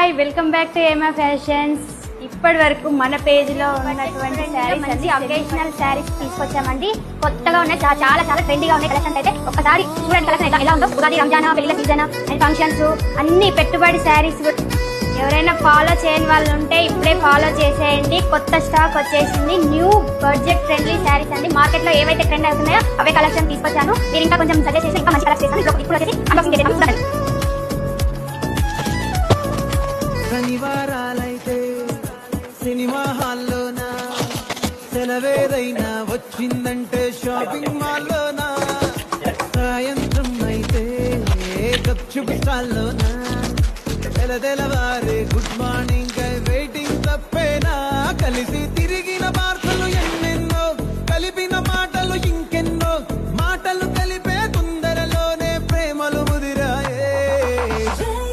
Hi welcome back to ఏమా fashions. ఇప్పటి వరకు మన పేజ్ లో ఉన్నటువంటి శారీస్ అన్ని అకేషనల్ శారీస్ తీసుకొచ్చామండి. కొత్తగా ఉన్నాయి, చాలా చాలా ట్రెండీగా ఉన్నాయి కలెక్షన్స్. అయితే ఒకసారి చూడండి కలెక్షన్ ఎలా ఉందో. ఉగాది, రంజాన్, పెళ్లి సీజన్ అండ్ ఫంక్షన్స్ అన్ని పెట్టుబడి శారీస్. ఎవరైనా ఫాలో చేయని వాళ్ళు ఉంటే ఇప్పుడే ఫాలో చేసేయండి. కొత్త స్టాక్ వచ్చేసింది. న్యూ బడ్జెట్ ఫ్రెండ్లీ శారీస్ అండి. మార్కెట్ లో ఏవైతే ట్రెండ్ అవుతున్నాయో అవే కలెక్షన్ తీసుకొచ్చాను. మీరు ఇంకా కొంచెం సజెస్ట్ చేసి ఇంకా మంచి కలెక్షన్ చేస్తాను. ఇప్పుడు వచ్చేసి అన్బాక్సింగ్ చేసేది. శనివారాలైతే సినిమా హాల్లోనా, సెలవేదైనా వచ్చిందంటే షాపింగ్ మాల్లోనా, సాయంత్రం అయితే గప్చుప్ స్టాల్లోనా, తెలవారే గుడ్ మార్నింగ్ వెయిటింగ్ తప్పేనా కలిసి